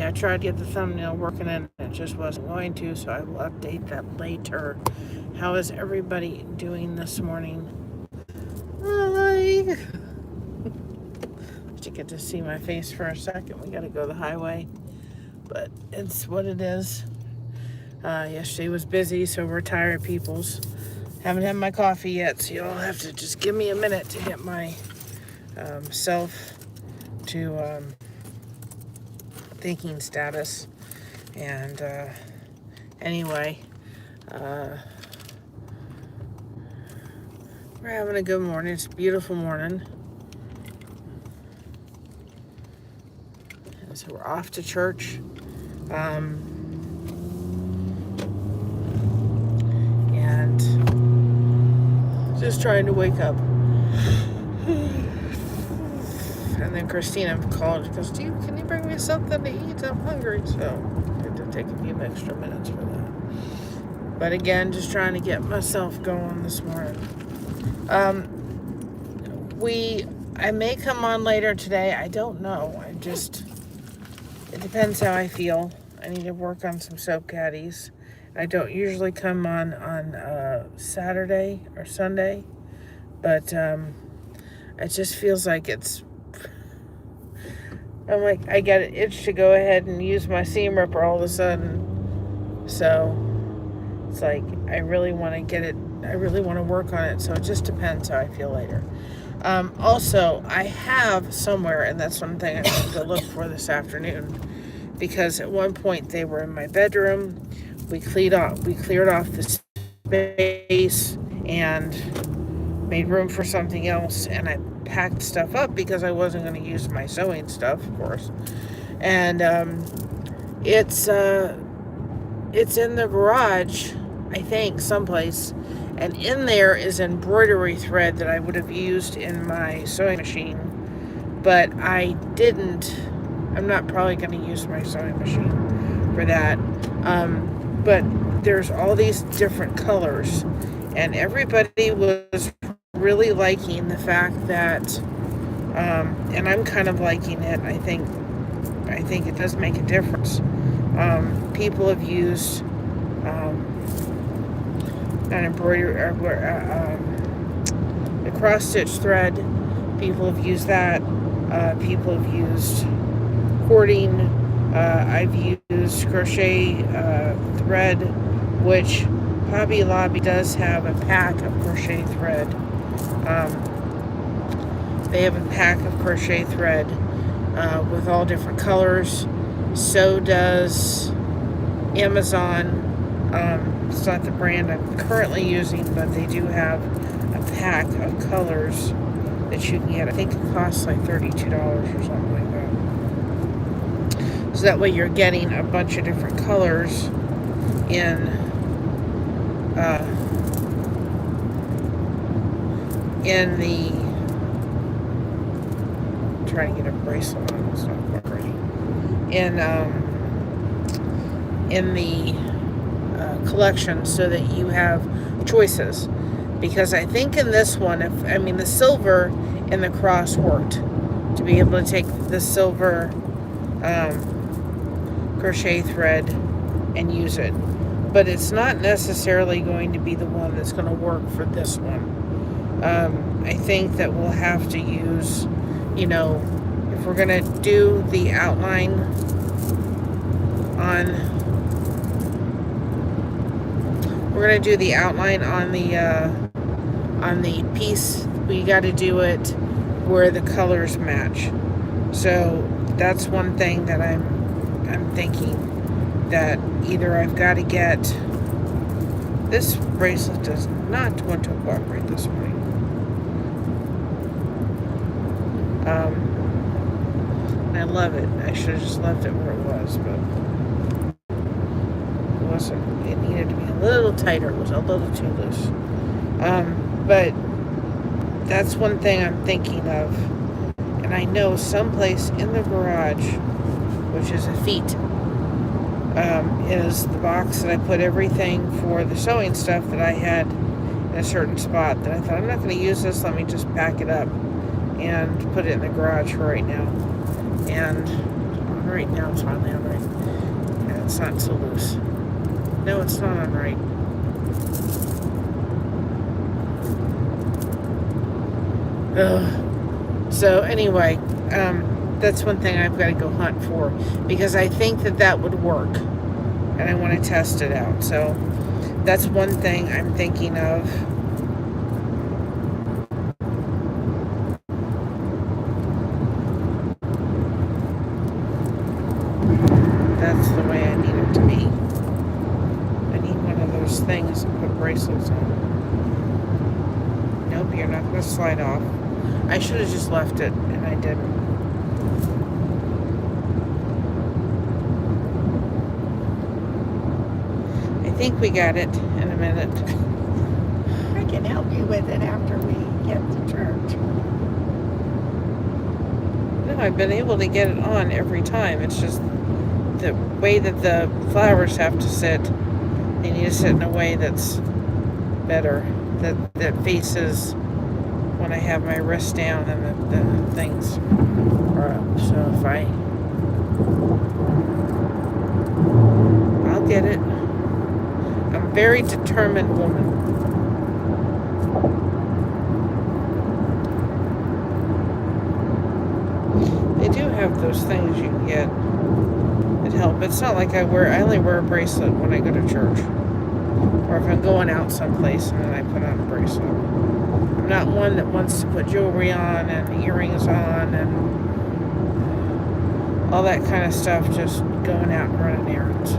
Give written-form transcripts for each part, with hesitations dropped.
I tried to get the thumbnail working and it just wasn't going to, so I will update that later. How is everybody doing this morning? Hi. Did you get to see my face for a second? We gotta go the highway, but it's what it is. Yesterday was busy, so we're tired peoples. Haven't had my coffee yet, so you'll have to just give me a minute to get my self to thinking status. And anyway, we're having a good morning. It's a beautiful morning. And so we're off to church. And just trying to wake up. And then Christina called and goes, can you bring me something to eat? I'm hungry. So I had to take a few extra minutes for that. But again, just trying to get myself going this morning. I may come on later today. I don't know. It depends how I feel. I need to work on some soap caddies. I don't usually come on Saturday or Sunday. But it just feels like I'm like, I got an itch to go ahead and use my seam ripper all of a sudden. So it's like, I really want to work on it. So it just depends how I feel later. Also, I have somewhere, and that's one thing I have to look for this afternoon, because at one point they were in my bedroom. We cleared off the space and made room for something else, and I packed stuff up because I wasn't going to use my sewing stuff, of course. And it's in the garage, I think, someplace, and in there is embroidery thread that I would have used in my sewing machine, but I didn't. I'm not probably going to use my sewing machine for that. But there's all these different colors, and everybody was really liking the fact that, and I'm kind of liking it. I think it does make a difference. People have used an embroidery, the cross stitch thread. People have used that. People have used cording. I've used crochet thread, which Hobby Lobby does have a pack of crochet thread. They have a pack of crochet thread with all different colors. So does Amazon. It's not the brand I'm currently using, but they do have a pack of colors that you can get. I think it costs like $32 or something like that. So that way you're getting a bunch of different colors in the, I'm trying to get a bracelet on, it's not quite ready. In the collection, so that you have choices. Because I think in this one, the silver in the cross worked, to be able to take the silver crochet thread and use it. But it's not necessarily going to be the one that's going to work for this one. I think that we'll have to use, if we're going to do the outline on the piece, we got to do it where the colors match. So that's one thing that I'm thinking, that either I've got to get, this bracelet does not want to cooperate this morning. I love it. I should have just left it where it was, but it needed to be a little tighter. It was a little too loose. But that's one thing I'm thinking of. And I know someplace in the garage, which is a feat, is the box that I put everything for the sewing stuff that I had in a certain spot, that I thought, I'm not going to use this, let me just pack it up and put it in the garage for right now. And right now it's finally on right it's not so loose. No, it's not on right. Ugh. So anyway, that's one thing I've got to go hunt for, because I think that would work, and I want to test it out. So that's one thing I'm thinking of. That's the way I need it to be. I need one of those things to put bracelets on. Nope, you're not going to slide off. I should have just left it, and I didn't. I think we got it in a minute. I can help you with it after we get to church. No, I've been able to get it on every time. It's just the way that the flowers have to sit. They need to sit in a way that's better, that faces when I have my wrist down and the things are up. So if I'll get it. I'm a very determined woman. They do have those things you can get that help. It's not like I only wear a bracelet when I go to church, or if I'm going out someplace and then I put on a bracelet. I'm not one that wants to put jewelry on and earrings on and all that kind of stuff, just going out and running errands.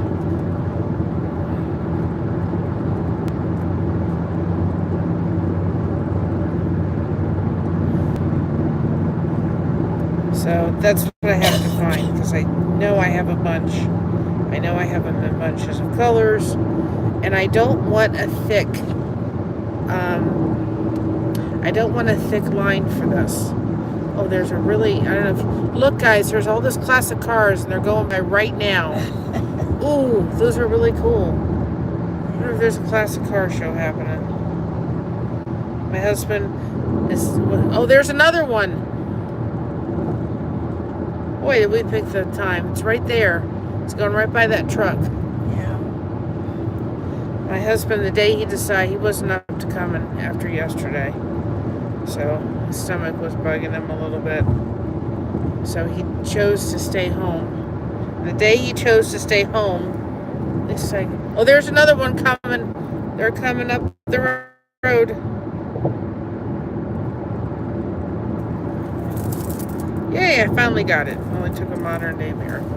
So that's what I have to find, because I know I have a bunch. I know I have them in bunches of colors, and I don't want a thick line for this. Oh, there's a really, I don't know. Look, guys, there's all this classic cars, and they're going by right now. Ooh, those are really cool. I wonder if there's a classic car show happening. My husband is, oh, there's another one. Boy, did we pick the time. It's right there. It's going right by that truck. Yeah. My husband, the day he decided, he wasn't up to coming after yesterday. So his stomach was bugging him a little bit. So he chose to stay home. The day he chose to stay home, they say, oh, there's another one coming. They're coming up the road. Yay, I finally got it. Only took a modern day miracle.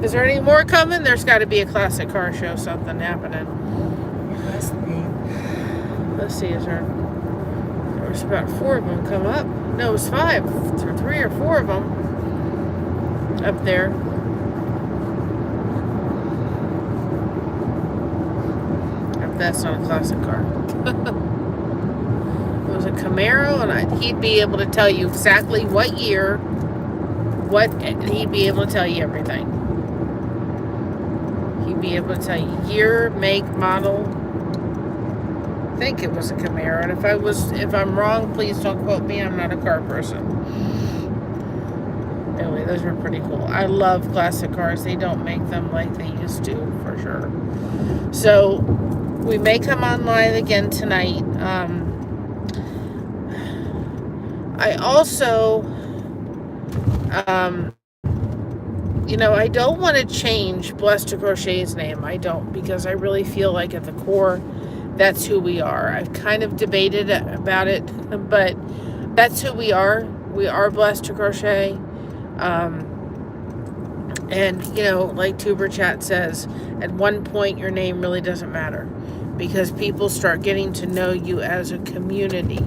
Is there any more coming? There's got to be a classic car show, something happening. It must be. Let's see, is there was about 4 of them come up. No, it was 5. 3 or 4 of them up there. That's not a classic car. It was a Camaro, and he'd be able to tell you exactly what year, he'd be able to tell you everything. He'd be able to tell you year, make, model. I think it was a Camaro, and if I'm wrong, please don't quote me. I'm not a car person. Anyway, those were pretty cool. I love classic cars. They don't make them like they used to, for sure. So we may come online again tonight. I also, I don't want to change Blessed to Crochet's name. I don't, because I really feel like at the core, that's who we are. I've kind of debated about it, but that's who we are. We are Blessed to Crochet. And, like Tuber Chat says, at one point your name really doesn't matter, because people start getting to know you as a community.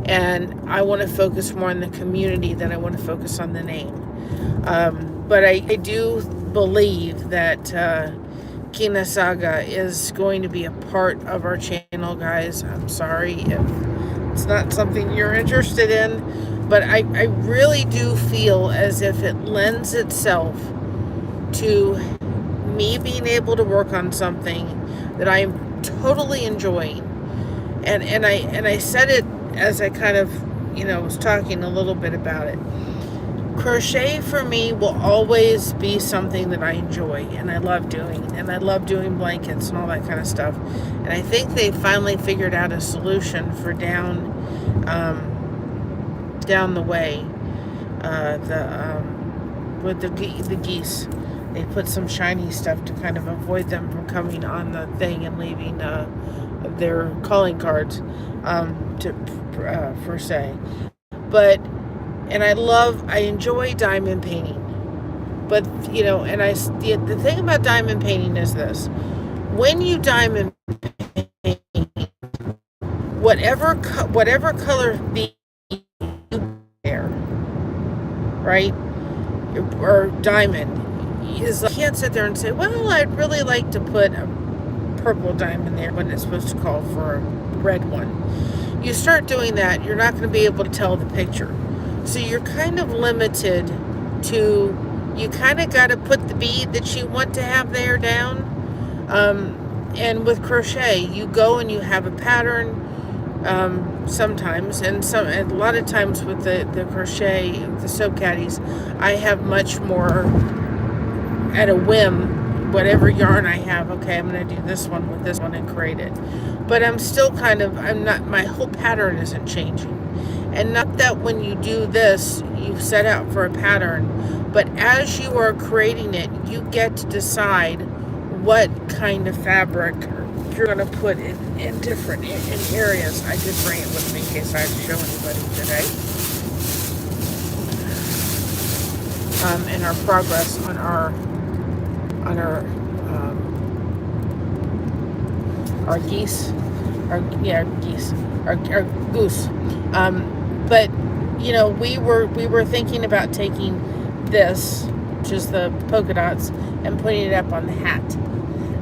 And I want to focus more on the community than I want to focus on the name. But I do believe that Kina Saga is going to be a part of our channel, guys. I'm sorry if it's not something you're interested in, but I really do feel as if it lends itself to me being able to work on something that I'm totally enjoying. And I said it as I kind of, was talking a little bit about it. crochet for me will always be something that I enjoy and I love doing, and I love doing blankets and all that kind of stuff. And I think they finally figured out a solution for down the way, with the geese. They put some shiny stuff to kind of avoid them from coming on the thing and leaving their calling cards for say. But and I enjoy diamond painting. But and the thing about diamond painting is this: when you diamond paint, whatever color theme you there, right, or diamond is, you can't sit there and say, well, I'd really like to put a purple diamond there when it's supposed to call for a red one. You start doing that, you're not going to be able to tell the picture. So you're kind of limited to, you kind of got to put the bead that you want to have there down. And with crochet, you go and you have a pattern sometimes, and a lot of times with the crochet, the soap caddies, I have much more at a whim, whatever yarn I have. Okay, I'm going to do this one with this one and create it. But I'm still my whole pattern isn't changing. And not that when you do this, you set out for a pattern, but as you are creating it, you get to decide what kind of fabric you're going to put in different areas. I did bring it with me in case I have to show anybody today. In our progress on our geese, our goose. But we were thinking about taking this, which is the polka dots, and putting it up on the hat.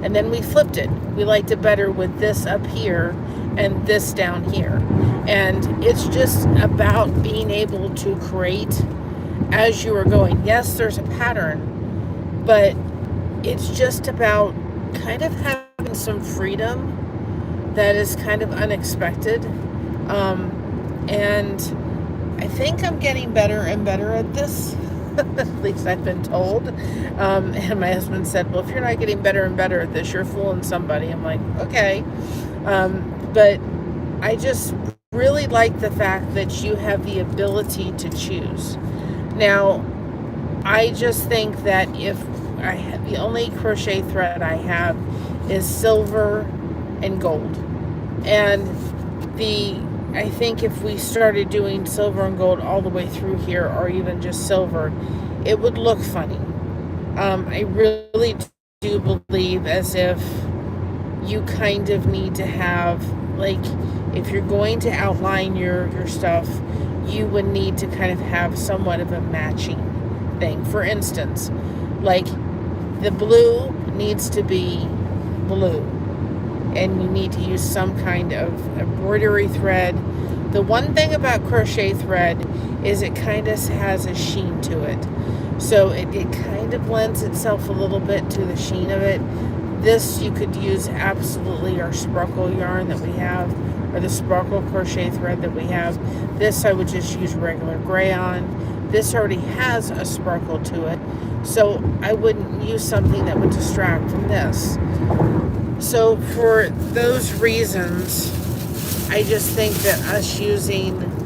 And then we flipped it. We liked it better with this up here and this down here. And it's just about being able to create as you are going. Yes, there's a pattern, but it's just about kind of having some freedom that is kind of unexpected. And I think I'm getting better and better at this. At least I've been told. And my husband said, well, if you're not getting better and better at this, you're fooling somebody. I'm like, okay. But I just really like the fact that you have the ability to choose. Now, I just think that if the only crochet thread I have is silver and gold. And I think if we started doing silver and gold all the way through here, or even just silver, it would look funny. I really do believe as if you kind of need to have, like, if you're going to outline your stuff, you would need to kind of have somewhat of a matching thing. For instance, like the blue needs to be blue, and you need to use some kind of embroidery thread. The one thing about crochet thread is it kind of has a sheen to it. So it kind of lends itself a little bit to the sheen of it. This you could use absolutely our sparkle yarn that we have, or the sparkle crochet thread that we have. This I would just use regular gray on. This already has a sparkle to it, so I wouldn't use something that would distract from this. So for those reasons, I just think that us using